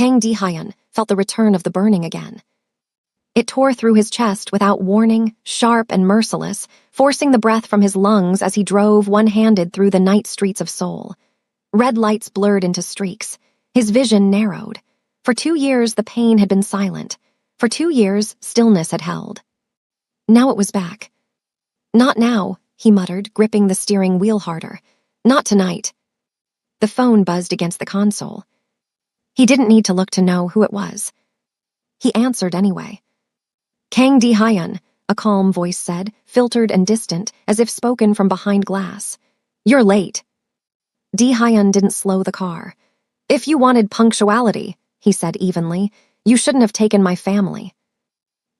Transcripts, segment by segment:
Kang Di-hyun felt the return of the burning again. It tore through his chest without warning, sharp and merciless, forcing the breath from his lungs as he drove one-handed through the night streets of Seoul. Red lights blurred into streaks. His vision narrowed. For 2 years, the pain had been silent. For 2 years, stillness had held. Now it was back. Not now, he muttered, gripping the steering wheel harder. Not tonight. The phone buzzed against the console. He didn't need to look to know who it was. He answered anyway. Kang Di-hyun, a calm voice said, filtered and distant, as if spoken from behind glass. You're late. Di-hyun didn't slow the car. If you wanted punctuality, he said evenly, you shouldn't have taken my family.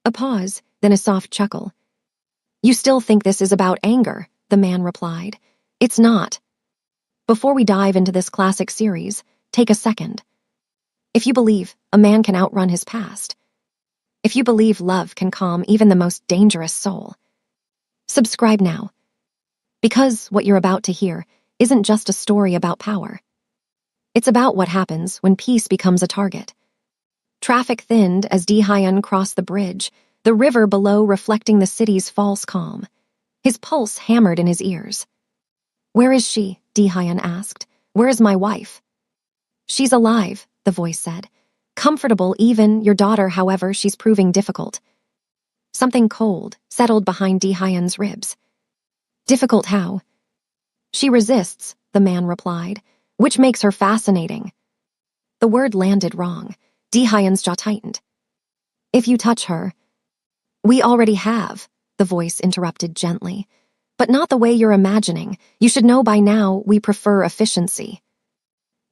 A pause, then a soft chuckle. You still think this is about anger, the man replied. It's not. Before we dive into this classic series, take a second. If you believe a man can outrun his past, if you believe love can calm even the most dangerous soul, subscribe now. Because what you're about to hear isn't just a story about power. It's about what happens when peace becomes a target. Traffic thinned as Di-hyun crossed the bridge, the river below reflecting the city's false calm. His pulse hammered in his ears. Where is she? Di-hyun asked. Where is my wife? She's alive, the voice said. Comfortable even, your daughter, however, she's proving difficult. Something cold settled behind Di-hyun's ribs. Difficult how? She resists, the man replied, which makes her fascinating. The word landed wrong. Di-hyun's jaw tightened. If you touch her... We already have, the voice interrupted gently. But not the way you're imagining. You should know by now we prefer efficiency.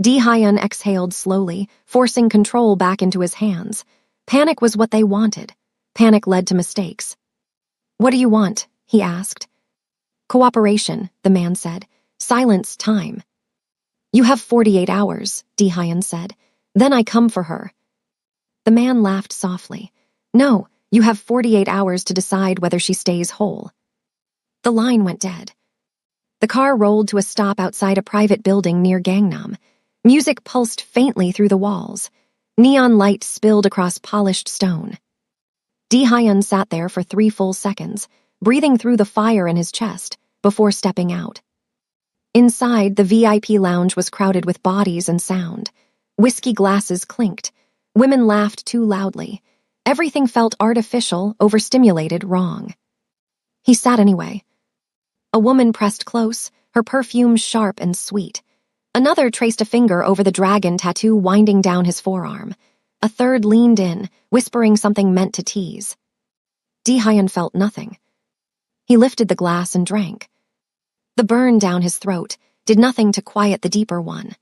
Di-hyun exhaled slowly, forcing control back into his hands. Panic was what they wanted. Panic led to mistakes. What do you want? He asked. Cooperation, the man said. Silence, time. You have 48 hours, Di-hyun said. Then I come for her. The man laughed softly. No, you have 48 hours to decide whether she stays whole. The line went dead. The car rolled to a stop outside a private building near Gangnam. Music pulsed faintly through the walls. Neon light spilled across polished stone. Di-hyun sat there for 3 full seconds, breathing through the fire in his chest, before stepping out. Inside, the VIP lounge was crowded with bodies and sound. Whiskey glasses clinked. Women laughed too loudly. Everything felt artificial, overstimulated, wrong. He sat anyway. A woman pressed close, her perfume sharp and sweet. Another traced a finger over the dragon tattoo winding down his forearm. A third leaned in, whispering something meant to tease. Di-hyun felt nothing. He lifted the glass and drank. The burn down his throat did nothing to quiet the deeper one.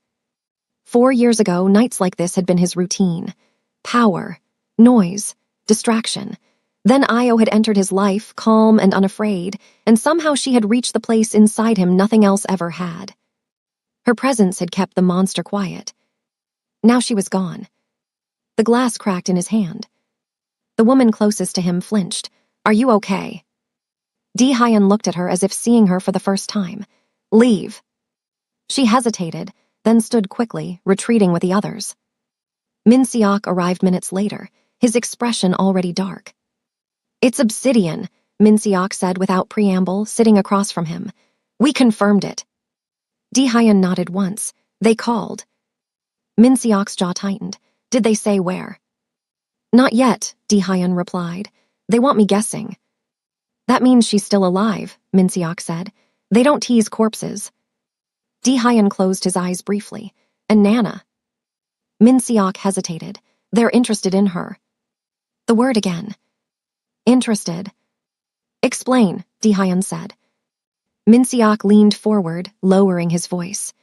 4 years ago, nights like this had been his routine. Power, noise, distraction. Then Io had entered his life, calm and unafraid, and somehow she had reached the place inside him nothing else ever had. Her presence had kept the monster quiet. Now she was gone. The glass cracked in his hand. The woman closest to him flinched. Are you okay? Di-hyun looked at her as if seeing her for the first time. Leave. She hesitated, then stood quickly, retreating with the others. Min Seok arrived minutes later, his expression already dark. It's obsidian, Min Seok said without preamble, sitting across from him. We confirmed it. Di-hyun nodded once. They called. Min Seok's jaw tightened. Did they say where? Not yet, Di-hyun replied. They want me guessing. That means she's still alive, Min Seok said. They don't tease corpses. Di-hyun closed his eyes briefly. And Nana? Min Seok hesitated. They're interested in her. The word again. Interested. Explain, Di-hyun said. Min Seok leaned forward, lowering his voice.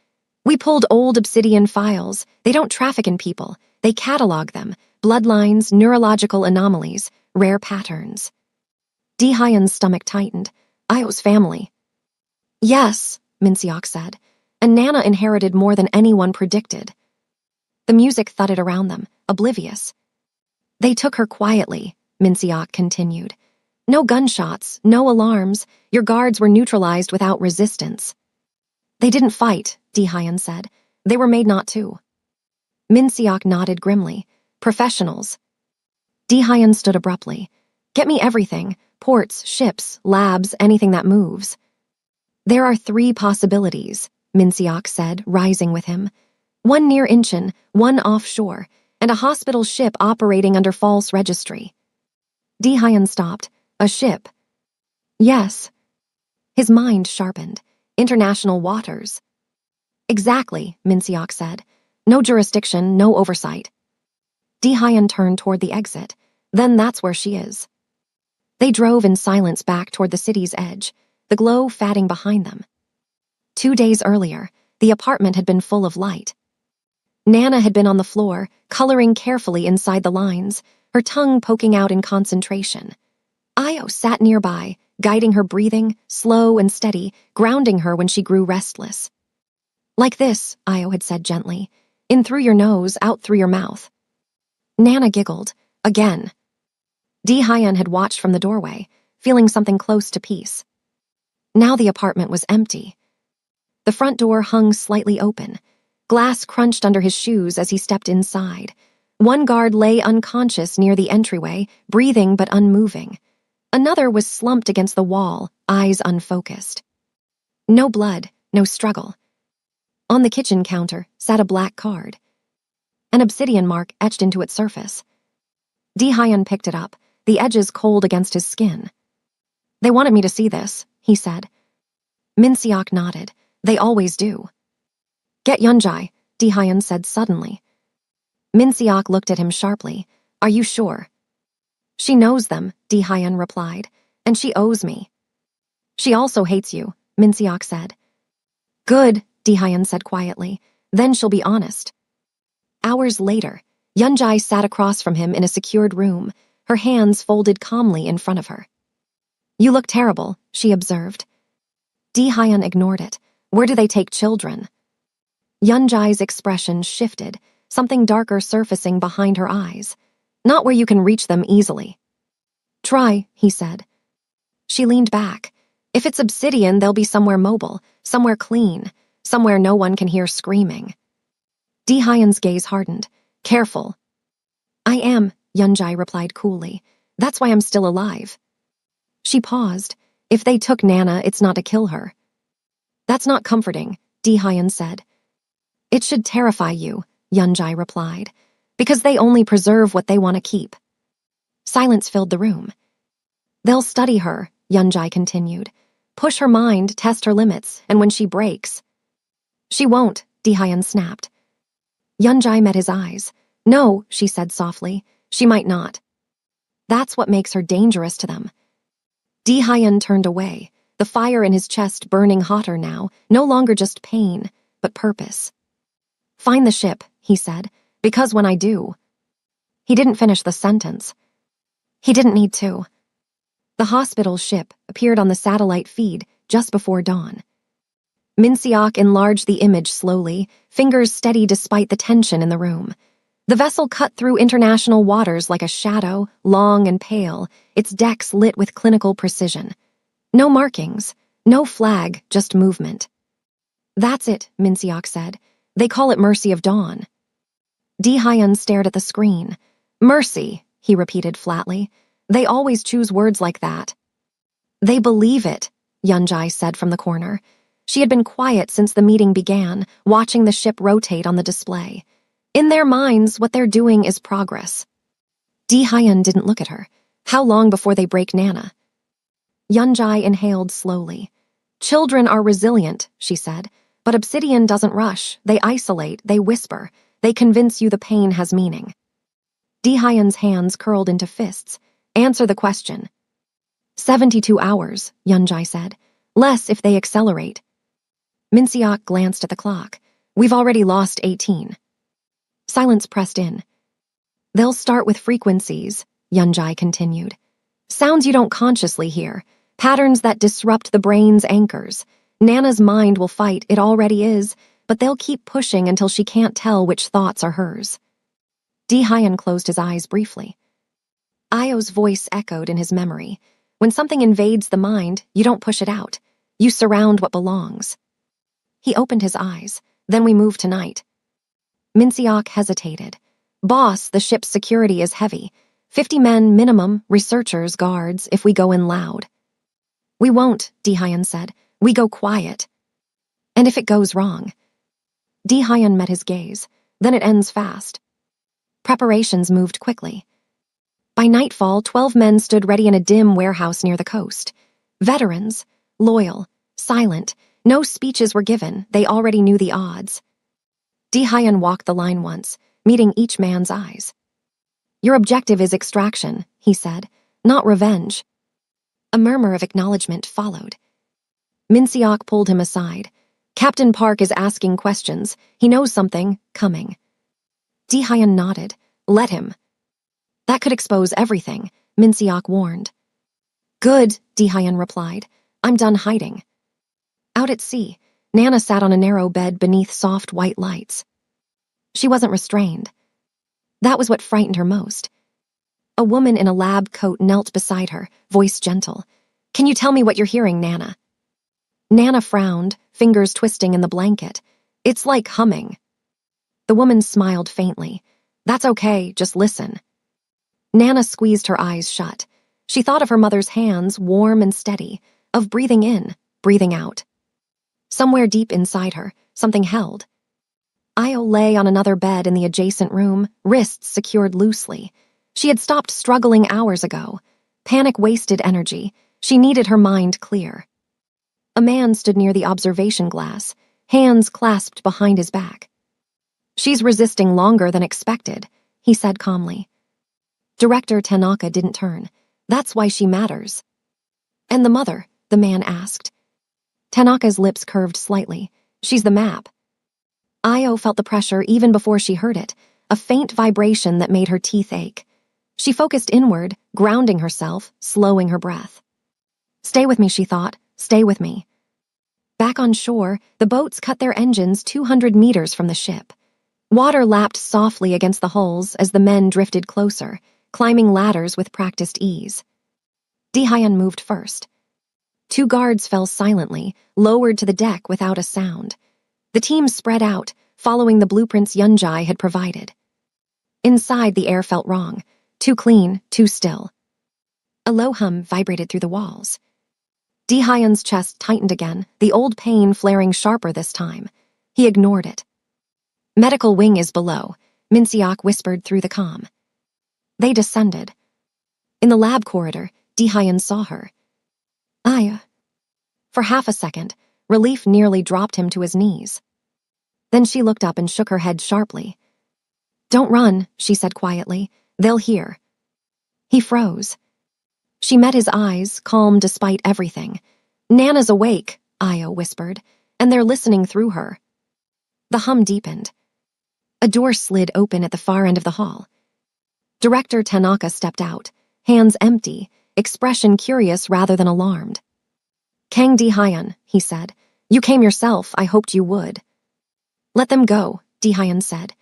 We pulled old obsidian files. They don't traffic in people. They catalog them. Bloodlines, neurological anomalies, rare patterns. Di-hyun's stomach tightened. Io's family. Yes, Min Seok said. And Nana inherited more than anyone predicted. The music thudded around them, oblivious. They took her quietly, Min Seok continued. No gunshots, no alarms. Your guards were neutralized without resistance. They didn't fight, Di-hyun said. They were made not to. Min Seok nodded grimly. Professionals. Di-hyun stood abruptly. Get me everything. Ports, ships, labs, anything that moves. There are 3 possibilities, Min Seok said, rising with him. 1 near Incheon, 1 offshore, and a hospital ship operating under false registry. Di-hyun stopped. A ship. Yes. His mind sharpened. International waters. Exactly, Min Seok said. No jurisdiction, no oversight. Di-hyun turned toward the exit. Then that's where she is. They drove in silence back toward the city's edge, the glow fading behind them. 2 days earlier, the apartment had been full of light. Nana had been on the floor, coloring carefully inside the lines, her tongue poking out in concentration. Io sat nearby, guiding her breathing, slow and steady, grounding her when she grew restless. Like this, Io had said gently, in through your nose, out through your mouth. Nana giggled. Again. Di-hyun had watched from the doorway, feeling something close to peace. Now the apartment was empty. The front door hung slightly open. Glass crunched under his shoes as he stepped inside. One guard lay unconscious near the entryway, breathing but unmoving. Another was slumped against the wall, eyes unfocused. No blood, no struggle. On the kitchen counter sat a black card. An obsidian mark etched into its surface. Di-hyun picked it up, the edges cold against his skin. They wanted me to see this, he said. Min Seok nodded. They always do. Get Yunjai, Di-hyun said suddenly. Min Seok looked at him sharply. Are you sure? She knows them, Di-hyun replied, and she owes me. She also hates you, Min Seok said. Good, Di-hyun said quietly. Then she'll be honest. Hours later, Yunjai sat across from him in a secured room, her hands folded calmly in front of her. You look terrible, she observed. Di-hyun ignored it. Where do they take children? Yunjai's expression shifted, something darker surfacing behind her eyes. Not where you can reach them easily. Try, he said. She leaned back. If it's obsidian, they'll be somewhere mobile, somewhere clean, somewhere no one can hear screaming. Di-hyun's gaze hardened. Careful. I am, Yunjai replied coolly. That's why I'm still alive. She paused. If they took Nana, it's not to kill her. That's not comforting, Di-hyun said. It should terrify you, Yunjai replied, because they only preserve what they want to keep. Silence filled the room. They'll study her, Yunjai continued. Push her mind, test her limits, and when she breaks. She won't, Di-hyun snapped. Yunjai met his eyes. No, she said softly, she might not. That's what makes her dangerous to them. Di-hyun turned away, the fire in his chest burning hotter now, no longer just pain, but purpose. Find the ship, he said, because when I do. He didn't finish the sentence. He didn't need to. The hospital ship appeared on the satellite feed just before dawn. Min Seok enlarged the image slowly, fingers steady despite the tension in the room. The vessel cut through international waters like a shadow, long and pale, its decks lit with clinical precision. No markings, no flag, just movement. That's it, Min Seok said. They call it Mercy of Dawn. Di-hyun stared at the screen. Mercy, he repeated flatly. They always choose words like that. They believe it, Yunjai said from the corner. She had been quiet since the meeting began, watching the ship rotate on the display. In their minds, what they're doing is progress. Di-hyun didn't look at her. How long before they break Nana? Yunjai inhaled slowly. Children are resilient, she said, but obsidian doesn't rush. They isolate, they whisper, they convince you the pain has meaning. Di-hyun's hands curled into fists. Answer the question. 72 hours, Yunjai said. Less if they accelerate. Min Seok glanced at the clock. We've already lost 18. Silence pressed in. They'll start with frequencies, Yunjai continued. Sounds you don't consciously hear, patterns that disrupt the brain's anchors. Nana's mind will fight, it already is, but they'll keep pushing until she can't tell which thoughts are hers. Di-hyun closed his eyes briefly. Io's voice echoed in his memory. When something invades the mind, you don't push it out. You surround what belongs. He opened his eyes. Then we move tonight. Minseok hesitated. Boss, the ship's security is heavy. 50 men minimum, researchers, guards, if we go in loud. We won't, Di-hyun said. We go quiet. And if it goes wrong? Di-hyun met his gaze. Then it ends fast. Preparations moved quickly. By nightfall, 12 men stood ready in a dim warehouse near the coast. Veterans, loyal, silent, no speeches were given, they already knew the odds. Di-hyun walked the line once, meeting each man's eyes. Your objective is extraction, he said, not revenge. A murmur of acknowledgement followed. Minseok pulled him aside. Captain Park is asking questions. He knows something, coming. Di-hyun nodded. Let him. That could expose everything, Minseok warned. Good, Di-hyun replied. I'm done hiding. Out at sea, Nana sat on a narrow bed beneath soft white lights. She wasn't restrained. That was what frightened her most. A woman in a lab coat knelt beside her, voice gentle. Can you tell me what you're hearing, Nana? Nana frowned, fingers twisting in the blanket. It's like humming. The woman smiled faintly. That's okay, just listen. Nana squeezed her eyes shut. She thought of her mother's hands, warm and steady, of breathing in, breathing out. Somewhere deep inside her, something held. Io lay on another bed in the adjacent room, wrists secured loosely. She had stopped struggling hours ago. Panic wasted energy. She needed her mind clear. A man stood near the observation glass, hands clasped behind his back. She's resisting longer than expected, he said calmly. Director Tanaka didn't turn. That's why she matters. And the mother, the man asked. Tanaka's lips curved slightly. She's the map. Io felt the pressure even before she heard it, a faint vibration that made her teeth ache. She focused inward, grounding herself, slowing her breath. Stay with me, she thought. Stay with me. Back on shore, the boats cut their engines 200 meters from the ship. Water lapped softly against the hulls as the men drifted closer, climbing ladders with practiced ease. Di-hyun moved first. 2 guards fell silently, lowered to the deck without a sound. The team spread out, following the blueprints Yunjai had provided. Inside, the air felt wrong, too clean, too still. A low hum vibrated through the walls. Di-hyun's chest tightened again, the old pain flaring sharper this time. He ignored it. Medical wing is below, Minseok whispered through the comm. They descended. In the lab corridor, Di-hyun saw her. Aya. For half a second, relief nearly dropped him to his knees. Then she looked up and shook her head sharply. Don't run, she said quietly. They'll hear. He froze. She met his eyes, calm despite everything. Nana's awake, Io whispered, and they're listening through her. The hum deepened. A door slid open at the far end of the hall. Director Tanaka stepped out, hands empty, expression curious rather than alarmed. Kang Di-hyun, he said. You came yourself, I hoped you would. Let them go, Di-hyun said.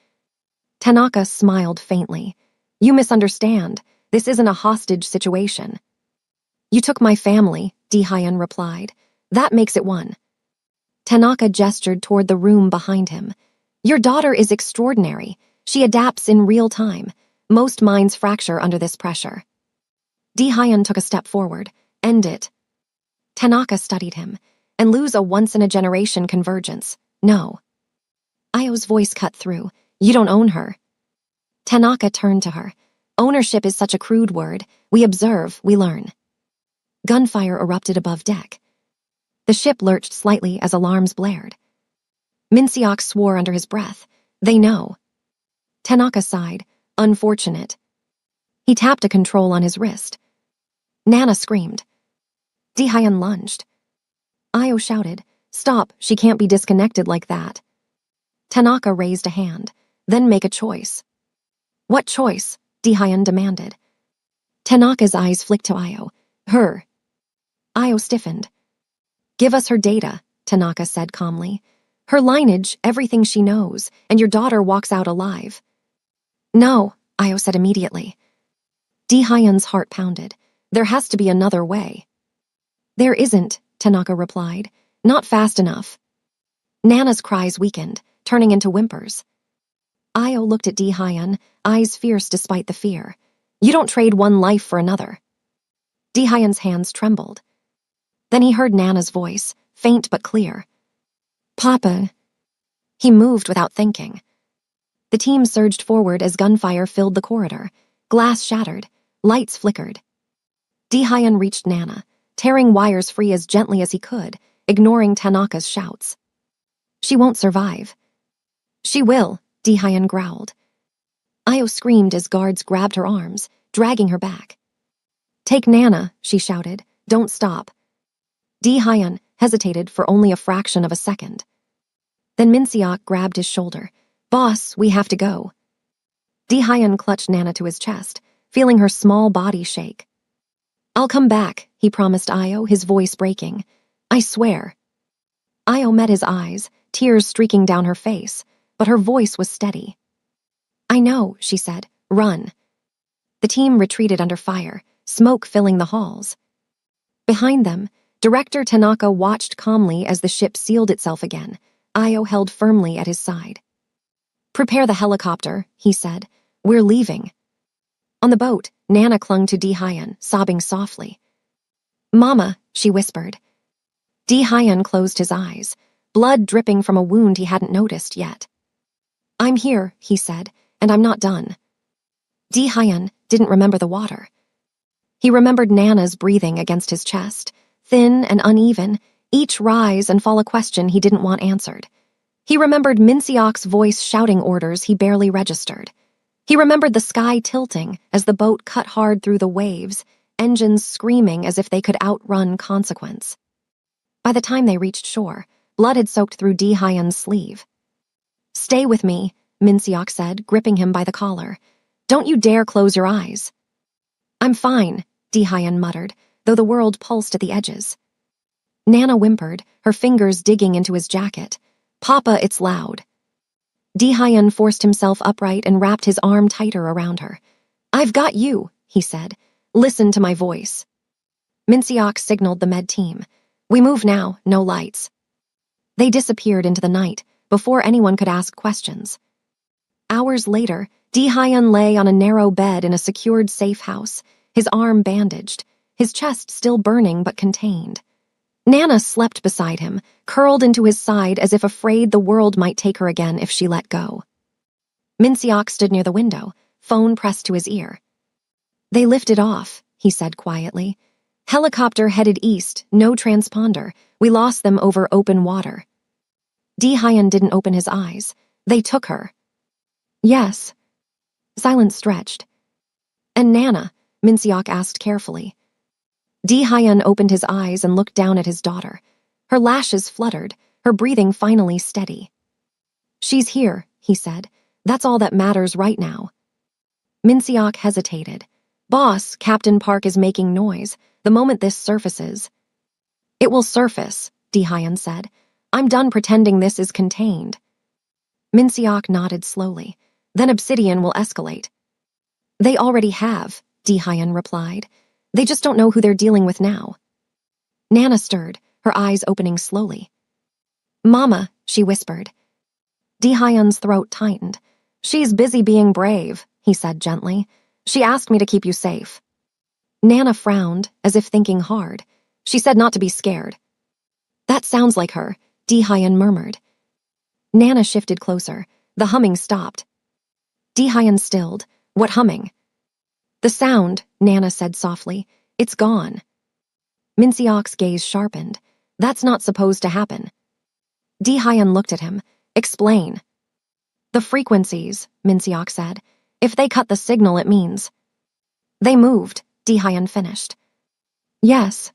Tanaka smiled faintly. You misunderstand. This isn't a hostage situation. You took my family, Di-hyun replied. That makes it one. Tanaka gestured toward the room behind him. Your daughter is extraordinary. She adapts in real time. Most minds fracture under this pressure. Di-hyun took a step forward. End it. Tanaka studied him. And lose a once-in-a-generation convergence. No. Io's voice cut through. You don't own her. Tanaka turned to her. Ownership is such a crude word. We observe, we learn. Gunfire erupted above deck. The ship lurched slightly as alarms blared. Minseok swore under his breath. They know. Tanaka sighed. Unfortunate. He tapped a control on his wrist. Nana screamed. Di-hyun lunged. Io shouted. Stop, she can't be disconnected like that. Tanaka raised a hand. Then make a choice. What choice? Di-hyun demanded. Tanaka's eyes flicked to Io. Her. Io stiffened. Give us her data, Tanaka said calmly. Her lineage, everything she knows, and your daughter walks out alive. No, Io said immediately. Di-hyun's heart pounded. There has to be another way. There isn't, Tanaka replied. Not fast enough. Nana's cries weakened, turning into whimpers. Io looked at Di-hyun, eyes fierce despite the fear. You don't trade one life for another. Di-hyun's hands trembled. Then he heard Nana's voice, faint but clear. Papa. He moved without thinking. The team surged forward as gunfire filled the corridor. Glass shattered. Lights flickered. Di-hyun reached Nana, tearing wires free as gently as he could, ignoring Tanaka's shouts. She won't survive. She will, Di-hyun growled. Io screamed as guards grabbed her arms, dragging her back. Take Nana, she shouted. Don't stop. Di-hyun hesitated for only a fraction of a second. Then Min-seok grabbed his shoulder. Boss, we have to go. Di-hyun clutched Nana to his chest, feeling her small body shake. I'll come back, he promised Io, his voice breaking. I swear. Io met his eyes, tears streaking down her face, but her voice was steady. I know, she said. Run. The team retreated under fire, smoke filling the halls. Behind them, Director Tanaka watched calmly as the ship sealed itself again. Io held firmly at his side. Prepare the helicopter, he said. We're leaving. On the boat, Nana clung to Di-hyun, sobbing softly. Mama, she whispered. Di-hyun closed his eyes, blood dripping from a wound he hadn't noticed yet. I'm here, he said, and I'm not done. Di-hyun didn't remember the water. He remembered Nana's breathing against his chest, thin and uneven, each rise and fall a question he didn't want answered. He remembered Min-seok's voice shouting orders he barely registered. He remembered the sky tilting as the boat cut hard through the waves, engines screaming as if they could outrun consequence. By the time they reached shore, blood had soaked through Di-hyun's sleeve. Stay with me, Min-seok said, gripping him by the collar. Don't you dare close your eyes. I'm fine, Di-hyun muttered, though the world pulsed at the edges. Nana whimpered, her fingers digging into his jacket. Papa, it's loud. Di-hyun forced himself upright and wrapped his arm tighter around her. I've got you, he said. Listen to my voice. Min-seok signaled the med team. We move now, no lights. They disappeared into the night before anyone could ask questions. Hours later, Di-hyun lay on a narrow bed in a secured safe house, his arm bandaged, his chest still burning but contained. Nana slept beside him, curled into his side as if afraid the world might take her again if she let go. Min-seok stood near the window, phone pressed to his ear. They lifted off, he said quietly. Helicopter headed east, no transponder. We lost them over open water. Di-hyun didn't open his eyes. They took her. Yes. Silence stretched. And Nana, Min-seok asked carefully. Di-hyun opened his eyes and looked down at his daughter. Her lashes fluttered, her breathing finally steady. She's here, he said. That's all that matters right now. Min-seok hesitated. Boss, Captain Park is making noise. The moment this surfaces. It will surface, Di-hyun said. I'm done pretending this is contained. Min-seok nodded slowly. Then Obsidian will escalate. They already have, Di-hyun replied. They just don't know who they're dealing with now. Nana stirred, her eyes opening slowly. Mama, she whispered. Di-hyun's throat tightened. She's busy being brave, he said gently. She asked me to keep you safe. Nana frowned, as if thinking hard. She said not to be scared. That sounds like her, Di-hyun murmured. Nana shifted closer. The humming stopped. Di-hyun stilled. What humming? The sound, Nana said softly. It's gone. Min-seok's gaze sharpened. That's not supposed to happen. Di-hyun looked at him. Explain. The frequencies, Min-seok said. If they cut the signal, it means. They moved, Di-hyun finished. Yes.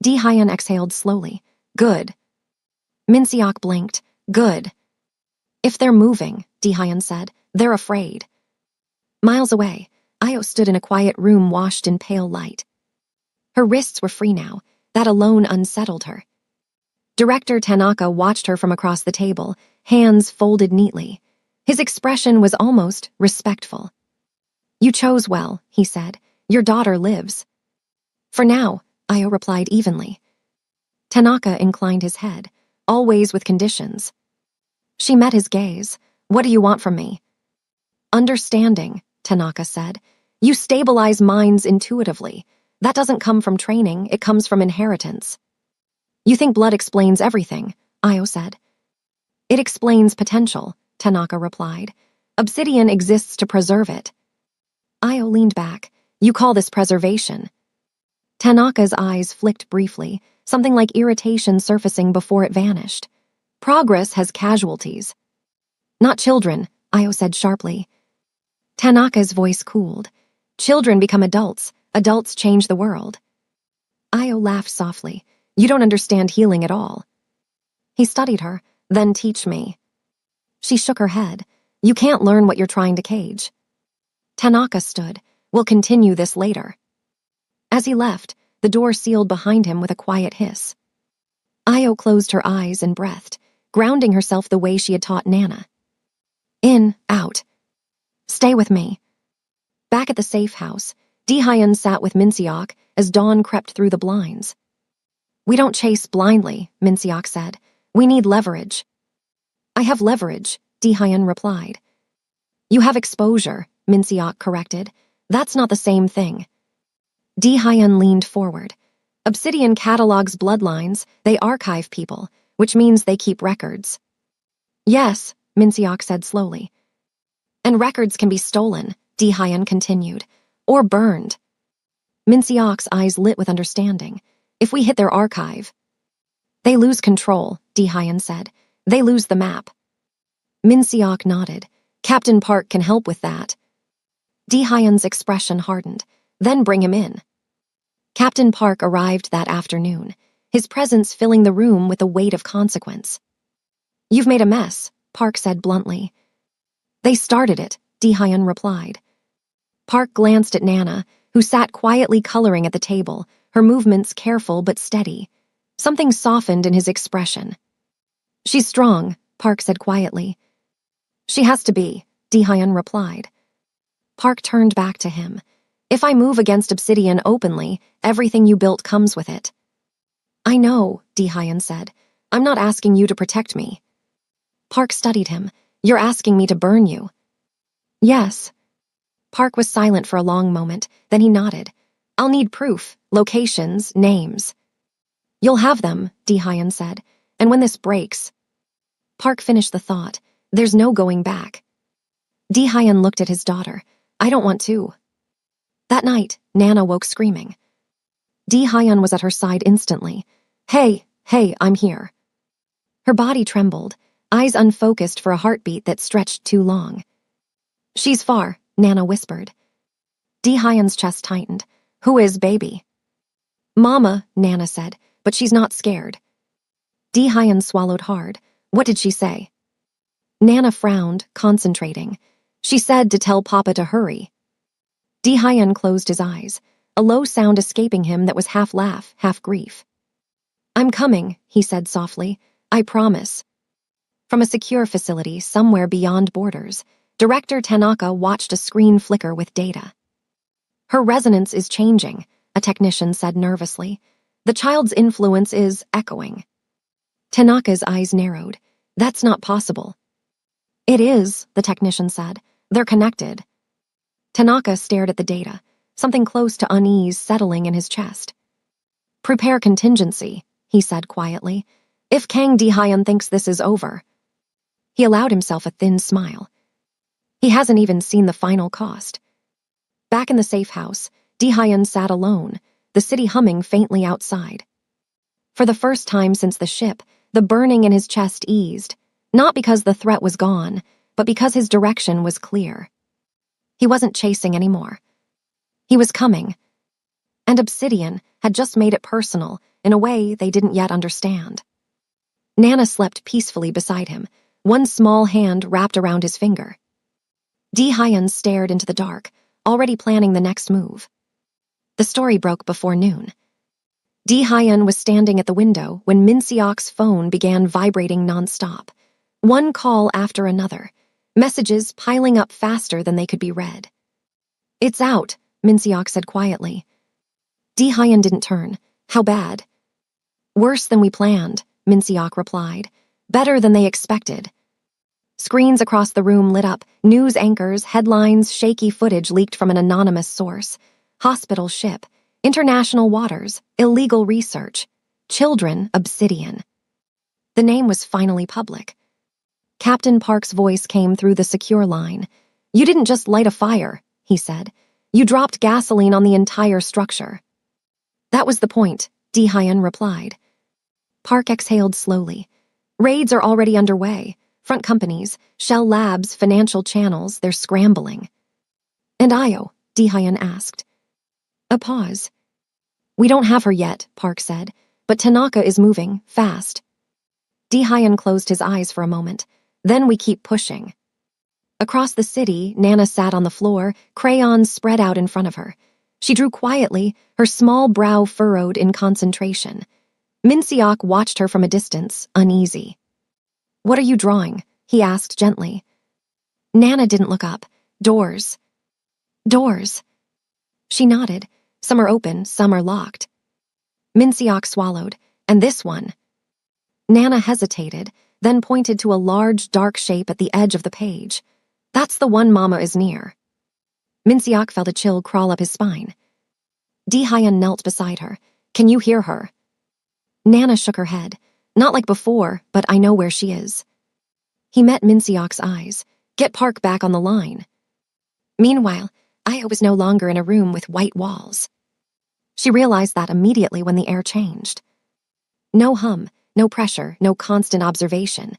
Di-hyun exhaled slowly. Good. Min-seok blinked. Good. If they're moving, Di-hyun said, they're afraid. Miles away, Io stood in a quiet room washed in pale light. Her wrists were free now. That alone unsettled her. Director Tanaka watched her from across the table, hands folded neatly. His expression was almost respectful. You chose well, he said. Your daughter lives. For now, Io replied evenly. Tanaka inclined his head, always with conditions. She met his gaze. What do you want from me? Understanding, Tanaka said. You stabilize minds intuitively. That doesn't come from training, it comes from inheritance. You think blood explains everything, Io said. It explains potential, Tanaka replied. Obsidian exists to preserve it. Io leaned back. You call this preservation. Tanaka's eyes flicked briefly, something like irritation surfacing before it vanished. Progress has casualties. Not children, Io said sharply. Tanaka's voice cooled. Children become adults. Adults change the world. Io laughed softly. You don't understand healing at all. He studied her. Then teach me. She shook her head. You can't learn what you're trying to cage. Tanaka stood. We'll continue this later. As he left, the door sealed behind him with a quiet hiss. Io closed her eyes and breathed, grounding herself the way she had taught Nana. In, out. Stay with me. Back at the safe house, Dehyun sat with Minseok as dawn crept through the blinds. We don't chase blindly, Minseok said. We need leverage. I have leverage, Dehyun replied. You have exposure, Minseok corrected. That's not the same thing. Dehyun leaned forward. Obsidian catalogs bloodlines, they archive people, which means they keep records. Yes, Minseok said slowly. And records can be stolen, Dehyun continued, or burned. Minseok's eyes lit with understanding. If we hit their archive. They lose control, Dehyun said. They lose the map. Minseok nodded. Captain Park can help with that. Dehyun's expression hardened. Then bring him in. Captain Park arrived that afternoon, his presence filling the room with the weight of consequence. You've made a mess, Park said bluntly. They started it, Dehyun replied. Park glanced at Nana, who sat quietly coloring at the table, her movements careful but steady. Something softened in his expression. She's strong, Park said quietly. She has to be, Dehyun replied. Park turned back to him. If I move against Obsidian openly, everything you built comes with it. I know, Dehyun said. I'm not asking you to protect me. Park studied him. You're asking me to burn you. Yes. Park was silent for a long moment, then he nodded. I'll need proof, locations, names. You'll have them, Dehyun said, and when this breaks. Park finished the thought. There's no going back. Dehyun looked at his daughter. I don't want to. That night, Nana woke screaming. Dehyun was at her side instantly. Hey, I'm here. Her body trembled, eyes unfocused for a heartbeat that stretched too long. She's far, Nana whispered. Dehyun's chest tightened. Who is baby? Mama, Nana said, but she's not scared. Dehyun swallowed hard. What did she say? Nana frowned, concentrating. She said to tell Papa to hurry. Dehyun closed his eyes, a low sound escaping him that was half laugh, half grief. I'm coming, he said softly. I promise. From a secure facility somewhere beyond borders, Director Tanaka watched a screen flicker with data. Her resonance is changing, a technician said nervously. The child's influence is echoing. Tanaka's eyes narrowed. That's not possible. It is, the technician said. They're connected. Tanaka stared at the data, something close to unease settling in his chest. Prepare contingency, he said quietly. If Kang Dehyun thinks this is over. He allowed himself a thin smile. He hasn't even seen the final cost. Back in the safe house, Dehyun sat alone, the city humming faintly outside. For the first time since the ship, the burning in his chest eased, not because the threat was gone, but because his direction was clear. He wasn't chasing anymore. He was coming. And Obsidian had just made it personal in a way they didn't yet understand. Nana slept peacefully beside him, one small hand wrapped around his finger. Dehyun stared into the dark, already planning the next move. The story broke before noon. Dehyun was standing at the window when Minseok's phone began vibrating nonstop, one call after another, messages piling up faster than they could be read. It's out, Minseok said quietly. Dehyun didn't turn. How bad? Worse than we planned, Minseok replied. Better than they expected. Screens across the room lit up, news anchors, headlines, shaky footage leaked from an anonymous source. Hospital ship, international waters, illegal research, children, obsidian. The name was finally public. Captain Park's voice came through the secure line. "You didn't just light a fire," he said. "You dropped gasoline on the entire structure." "That was the point," Dehyun replied. Park exhaled slowly. "Raids are already underway. Front companies, shell labs, financial channels, they're scrambling." "And Io?" Dehyun asked. A pause. "We don't have her yet," Park said, "but Tanaka is moving, fast." Dehyun closed his eyes for a moment. "Then we keep pushing." Across the city, Nana sat on the floor, crayons spread out in front of her. She drew quietly, her small brow furrowed in concentration. Minseok watched her from a distance, uneasy. "What are you drawing?" he asked gently. Nana didn't look up. "Doors." "Doors." She nodded. "Some are open, some are locked." Minseok swallowed. "And this one?" Nana hesitated, then pointed to a large, dark shape at the edge of the page. "That's the one Mama is near." Minseok felt a chill crawl up his spine. Dehyun knelt beside her. "Can you hear her?" Nana shook her head. "Not like before, but I know where she is." He met Minseok's eyes. "Get Park back on the line." Meanwhile, Io was no longer in a room with white walls. She realized that immediately when the air changed. No hum, no pressure, no constant observation.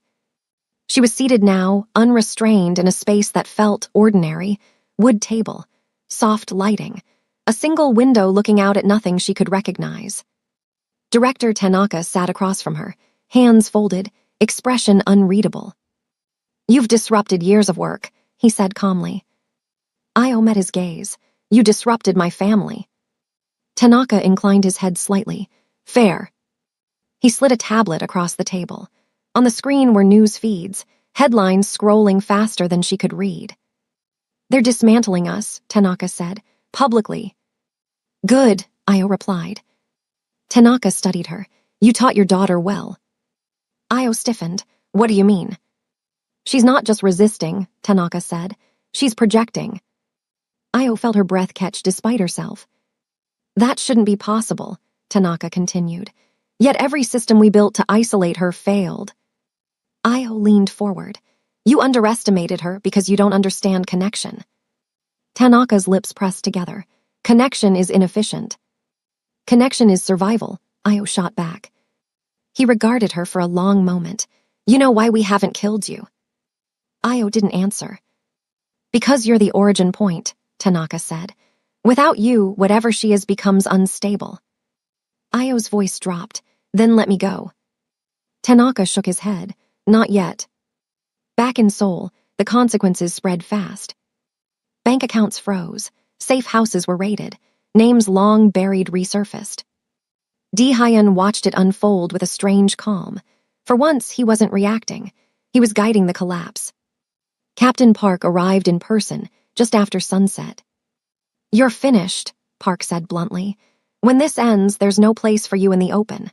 She was seated now, unrestrained, in a space that felt ordinary. Wood table, soft lighting, a single window looking out at nothing she could recognize. Director Tanaka sat across from her, hands folded, expression unreadable. "You've disrupted years of work," he said calmly. Io met his gaze. "You disrupted my family." Tanaka inclined his head slightly. "Fair." He slid a tablet across the table. On the screen were news feeds, headlines scrolling faster than she could read. "They're dismantling us," Tanaka said, "publicly." "Good," Io replied. Tanaka studied her. "You taught your daughter well." Io stiffened. "What do you mean?" "She's not just resisting," Tanaka said. "She's projecting." Io felt her breath catch despite herself. "That shouldn't be possible," Tanaka continued. "Yet every system we built to isolate her failed." Io leaned forward. "You underestimated her because you don't understand connection." Tanaka's lips pressed together. "Connection is inefficient." "Connection is survival," Io shot back. He regarded her for a long moment. "You know why we haven't killed you?" Io didn't answer. "Because you're the origin point," Tanaka said. "Without you, whatever she is becomes unstable." Io's voice dropped. "Then let me go." Tanaka shook his head. "Not yet." Back in Seoul, the consequences spread fast. Bank accounts froze. Safe houses were raided. Names long buried resurfaced. Dehyun watched it unfold with a strange calm. For once, he wasn't reacting. He was guiding the collapse. Captain Park arrived in person just after sunset. "You're finished," Park said bluntly. "When this ends, there's no place for you in the open."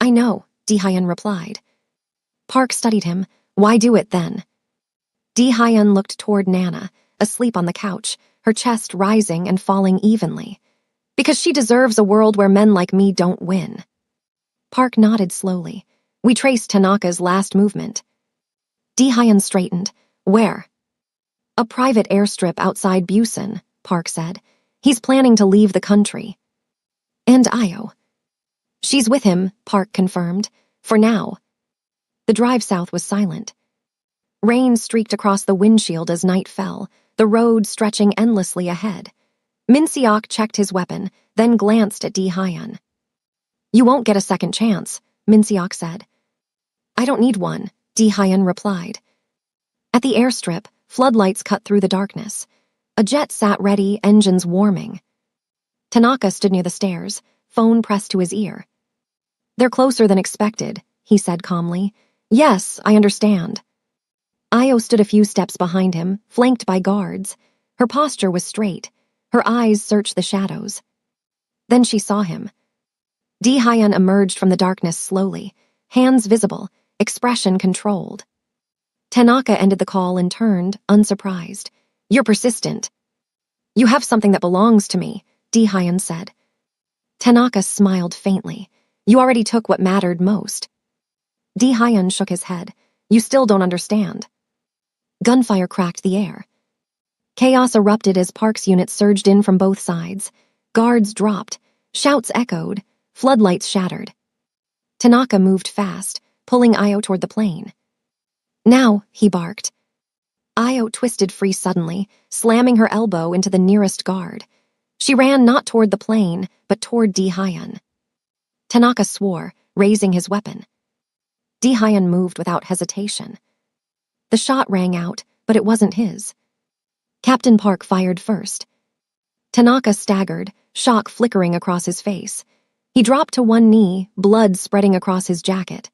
"I know," Dehyun replied. Park studied him. "Why do it then?" Dehyun looked toward Nana, asleep on the couch, her chest rising and falling evenly. "Because she deserves a world where men like me don't win." Park nodded slowly. "We traced Tanaka's last movement." Dehyun straightened. "Where?" "A private airstrip outside Busan," Park said. "He's planning to leave the country." "And Io?" "She's with him," Park confirmed. "For now." The drive south was silent. Rain streaked across the windshield as night fell, the road stretching endlessly ahead. Minseok checked his weapon, then glanced at Dehyun. "You won't get a second chance," Minseok said. "I don't need one," Dehyun replied. At the airstrip, floodlights cut through the darkness. A jet sat ready, engines warming. Tanaka stood near the stairs, phone pressed to his ear. "They're closer than expected," he said calmly. "Yes, I understand." Io stood a few steps behind him, flanked by guards. Her posture was straight. Her eyes searched the shadows. Then she saw him. Dehyun emerged from the darkness slowly, hands visible, expression controlled. Tanaka ended the call and turned, unsurprised. You're persistent. You have something that belongs to me, Di-hyun said. Tanaka smiled faintly. You already took what mattered most. Di-hyun shook his head. You still don't understand. Gunfire cracked the air. Chaos erupted as Park's units surged in from both sides. Guards dropped. Shouts echoed. Floodlights shattered. Tanaka moved fast, pulling Io toward the plane. Now, he barked. Io twisted free suddenly, slamming her elbow into the nearest guard. She ran not toward the plane, but toward Di-hyun. Tanaka swore, raising his weapon. Di-hyun moved without hesitation. The shot rang out, but it wasn't his. Captain Park fired first. Tanaka staggered, shock flickering across his face. He dropped to one knee, blood spreading across his jacket.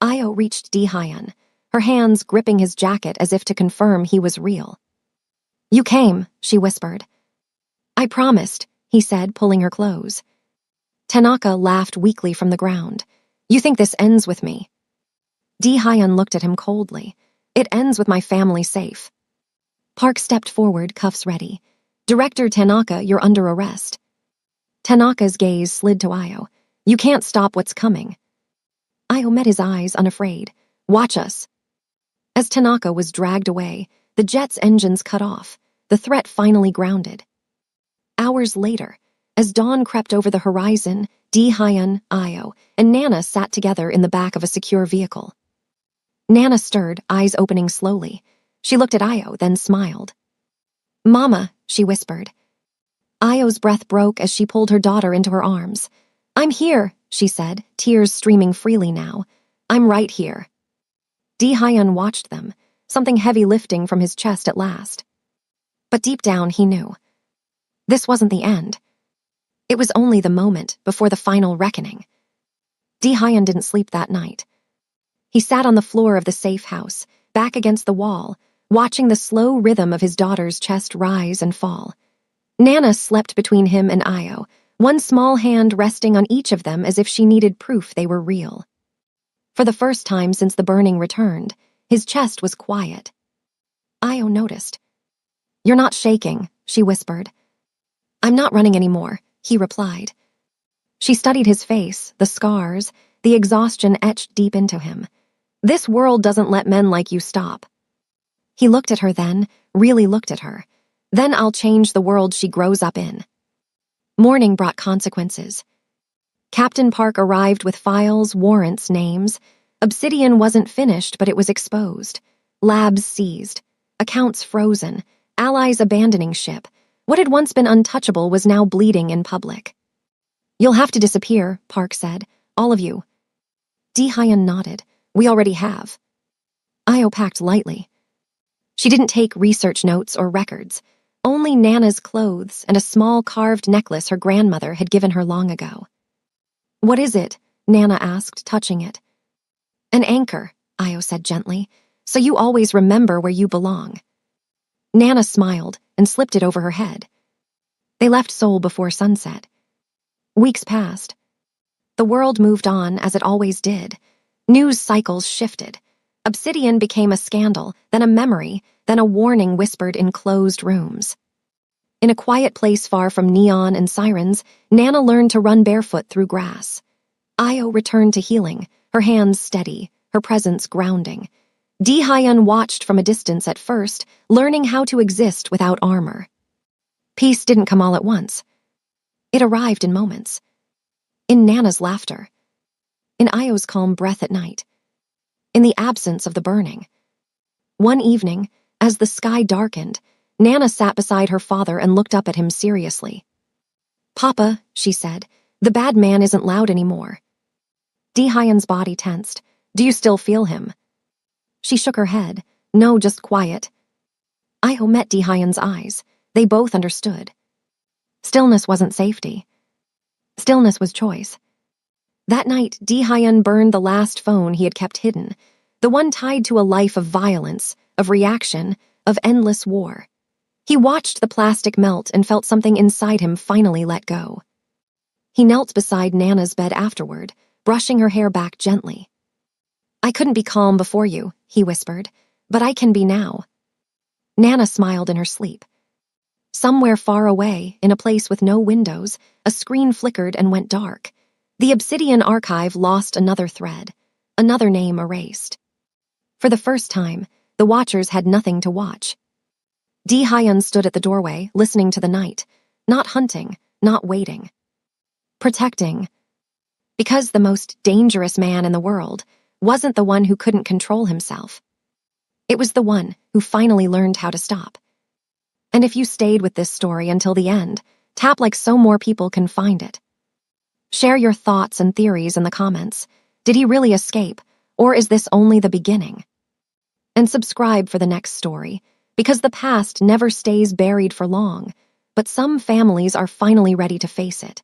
Io reached Di-hyun, her hands gripping his jacket as if to confirm he was real. You came, she whispered. I promised, he said, pulling her close. Tanaka laughed weakly from the ground. You think this ends with me? Di-hyun looked at him coldly. It ends with my family safe. Park stepped forward, cuffs ready. Director Tanaka, you're under arrest. Tanaka's gaze slid to Io. You can't stop what's coming. Io met his eyes, unafraid. Watch us. As Tanaka was dragged away, the jet's engines cut off, the threat finally grounded. Hours later, as dawn crept over the horizon, Di-hyun, Io, and Nana sat together in the back of a secure vehicle. Nana stirred, eyes opening slowly. She looked at Io, then smiled. Mama, she whispered. Io's breath broke as she pulled her daughter into her arms. I'm here, she said, tears streaming freely now. I'm right here. Di-hyun watched them, something heavy lifting from his chest at last. But deep down he knew. This wasn't the end. It was only the moment before the final reckoning. Di-hyun didn't sleep that night. He sat on the floor of the safe house, back against the wall, watching the slow rhythm of his daughter's chest rise and fall. Nana slept between him and Io, one small hand resting on each of them as if she needed proof they were real. For the first time since the burning returned, his chest was quiet. Io noticed. You're not shaking, she whispered. I'm not running anymore, he replied. She studied his face, the scars, the exhaustion etched deep into him. This world doesn't let men like you stop. He looked at her then, really looked at her. Then I'll change the world she grows up in. Morning brought consequences. Captain Park arrived with files, warrants, names. Obsidian wasn't finished, but it was exposed. Labs seized. Accounts frozen. Allies abandoning ship. What had once been untouchable was now bleeding in public. You'll have to disappear, Park said. All of you. Di-hyun nodded. We already have. Io packed lightly. She didn't take research notes or records. Only Nana's clothes and a small carved necklace her grandmother had given her long ago. What is it? Nana asked, touching it. An anchor, Io said gently, so you always remember where you belong. Nana smiled and slipped it over her head. They left Seoul before sunset. Weeks passed. The world moved on as it always did. News cycles shifted. Obsidian became a scandal, then a memory, then a warning whispered in closed rooms. In a quiet place far from neon and sirens, Nana learned to run barefoot through grass. Io returned to healing, her hands steady, her presence grounding. Di-hyun watched from a distance at first, learning how to exist without armor. Peace didn't come all at once. It arrived in moments. In Nana's laughter. In Io's calm breath at night. In the absence of the burning. One evening, as the sky darkened, Nana sat beside her father and looked up at him seriously. Papa, she said, the bad man isn't loud anymore. Di-hyun's body tensed. Do you still feel him? She shook her head. No, just quiet. Io met Di-hyun's eyes. They both understood. Stillness wasn't safety. Stillness was choice. That night, Di-hyun burned the last phone he had kept hidden, the one tied to a life of violence, of reaction, of endless war. He watched the plastic melt and felt something inside him finally let go. He knelt beside Nana's bed afterward, brushing her hair back gently. I couldn't be calm before you, he whispered. But I can be now. Nana smiled in her sleep. Somewhere far away, in a place with no windows, a screen flickered and went dark. The Obsidian archive lost another thread, another name erased. For the first time, the Watchers had nothing to watch. Di Hyun stood at the doorway, listening to the night, not hunting, not waiting. Protecting. Because the most dangerous man in the world wasn't the one who couldn't control himself. It was the one who finally learned how to stop. And if you stayed with this story until the end, tap like so more people can find it. Share your thoughts and theories in the comments. Did he really escape, or is this only the beginning? And subscribe for the next story, because the past never stays buried for long, but some families are finally ready to face it.